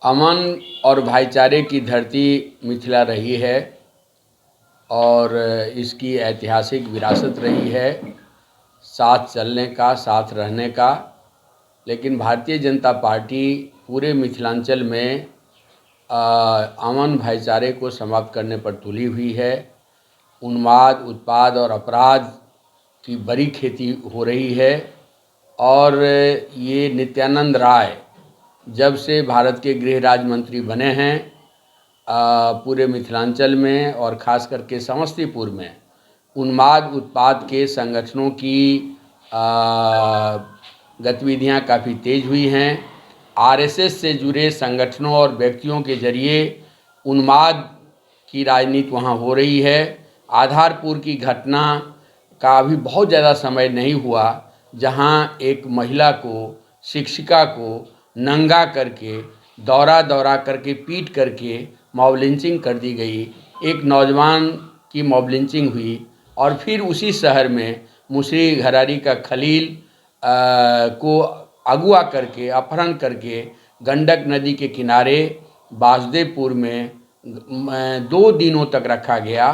अमन और भाईचारे की धरती मिथिला रही है और इसकी ऐतिहासिक विरासत रही है साथ चलने का, साथ रहने का। लेकिन भारतीय जनता पार्टी पूरे मिथिलांचल में अमन भाईचारे को समाप्त करने पर तुली हुई है। उन्माद, उत्पाद और अपराध की बड़ी खेती हो रही है और ये नित्यानंद राय जब से भारत के गृह राज्य मंत्री बने हैं पूरे मिथिलांचल में और ख़ास करके समस्तीपुर में उन्माद उत्पाद के संगठनों की गतिविधियां काफ़ी तेज हुई हैं। आरएसएस से जुड़े संगठनों और व्यक्तियों के जरिए उन्माद की राजनीति वहां हो रही है। आधारपुर की घटना का अभी बहुत ज़्यादा समय नहीं हुआ जहां एक महिला को, शिक्षिका को नंगा करके दौरा करके पीट करके मॉब लिंचिंग कर दी गई। एक नौजवान की मॉब लिंचिंग हुई और फिर उसी शहर में मुसरी घरारी का खलील को अगवा करके, अपहरण करके गंडक नदी के किनारे बासुदेवपुर में 2 दिनों तक रखा गया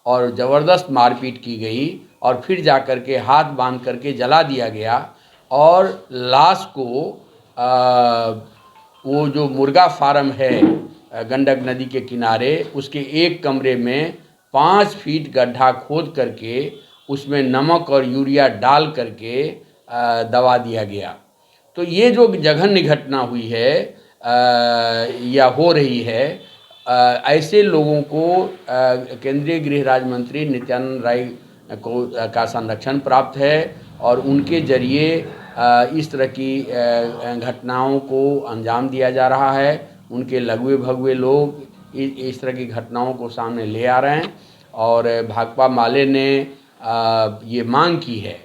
और ज़बरदस्त मारपीट की गई और फिर जा कर के हाथ बांध करके जला दिया गया और लाश को वो जो मुर्गा फार्म है गंडक नदी के किनारे, उसके एक कमरे में 5 फीट गड्ढा खोद करके उसमें नमक और यूरिया डाल करके दबा दिया गया। तो ये जो जघन्य घटना हुई है या हो रही है, ऐसे लोगों को केंद्रीय गृह राज्य मंत्री नित्यानंद राय को का संरक्षण प्राप्त है और उनके जरिए इस तरह की घटनाओं को अंजाम दिया जा रहा है। उनके लघुए भगवे लोग इस तरह की घटनाओं को सामने ले आ रहे हैं और भाकपा माले ने ये मांग की है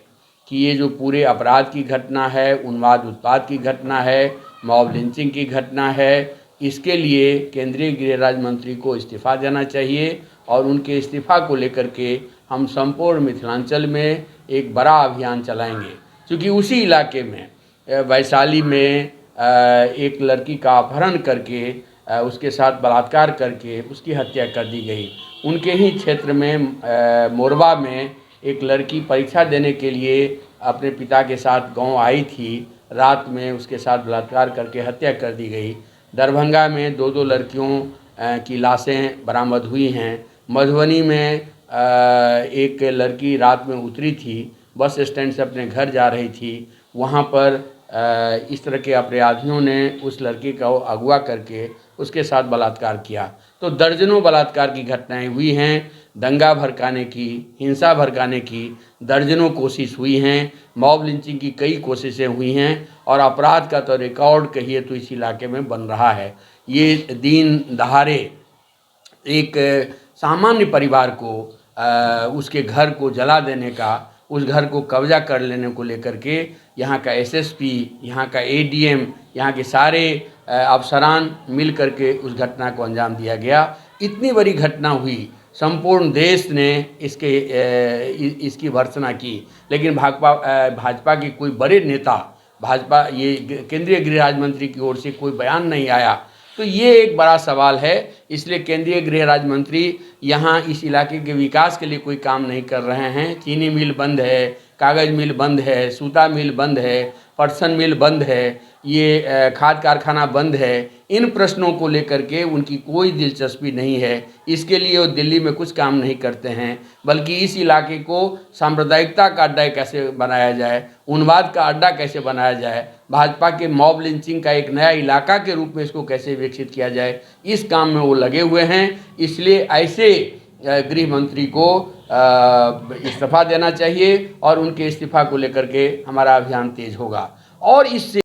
कि ये जो पूरे अपराध की घटना है, उन्माद उत्पाद की घटना है, मॉब लिंचिंग की घटना है, इसके लिए केंद्रीय गृह राज्य मंत्री को इस्तीफ़ा देना चाहिए और उनके इस्तीफ़ा को लेकर के हम संपूर्ण मिथिलांचल में एक बड़ा अभियान चलाएंगे। क्योंकि उसी इलाके में वैशाली में एक लड़की का अपहरण करके उसके साथ बलात्कार करके उसकी हत्या कर दी गई। उनके ही क्षेत्र में मोरबा में एक लड़की परीक्षा देने के लिए अपने पिता के साथ गांव आई थी, रात में उसके साथ बलात्कार करके हत्या कर दी गई। दरभंगा में 2 लड़कियों की लाशें बरामद हुई हैं। मधुबनी में एक लड़की रात में उतरी थी, बस स्टैंड से अपने घर जा रही थी, वहाँ पर इस तरह के अपराधियों ने उस लड़की को अगवा करके उसके साथ बलात्कार किया। तो दर्जनों बलात्कार की घटनाएं हुई हैं। दंगा भड़काने की, हिंसा भड़काने की दर्जनों कोशिश हुई हैं। मॉब लिंचिंग की कई कोशिशें हुई हैं और अपराध का तो रिकॉर्ड कहिए तो इस इलाके में बन रहा है। ये दिन दहाड़े एक सामान्य परिवार को उसके घर को जला देने का, उस घर को कब्जा कर लेने को लेकर के यहाँ का एसएसपी, यहाँ का एडीएम, यहाँ के सारे अफसरान मिल करके उस घटना को अंजाम दिया गया। इतनी बड़ी घटना हुई, संपूर्ण देश ने इसकी भर्त्सना की, लेकिन भाजपा के कोई बड़े नेता, भाजपा ये केंद्रीय गृह राज्य मंत्री की ओर से कोई बयान नहीं आया। तो ये एक बड़ा सवाल है। इसलिए केंद्रीय गृह राज्य मंत्री यहाँ इस इलाके के विकास के लिए कोई काम नहीं कर रहे हैं। चीनी मिल बंद है, कागज़ मिल बंद है, सूता मिल बंद है, पटसन मिल बंद है, ये खाद कारखाना बंद है। इन प्रश्नों को लेकर के उनकी कोई दिलचस्पी नहीं है। इसके लिए वो दिल्ली में कुछ काम नहीं करते हैं, बल्कि इस इलाके को सांप्रदायिकता का अड्डा कैसे बनाया जाए, उन्माद का अड्डा कैसे बनाया जाए, भाजपा के मॉब लिंचिंग का एक नया इलाका के रूप में इसको कैसे विकसित किया जाए, इस काम में वो लगे हुए हैं। इसलिए ऐसे गृह मंत्री को इस्तीफा देना चाहिए और उनके इस्तीफा को लेकर के हमारा अभियान तेज होगा। और इससे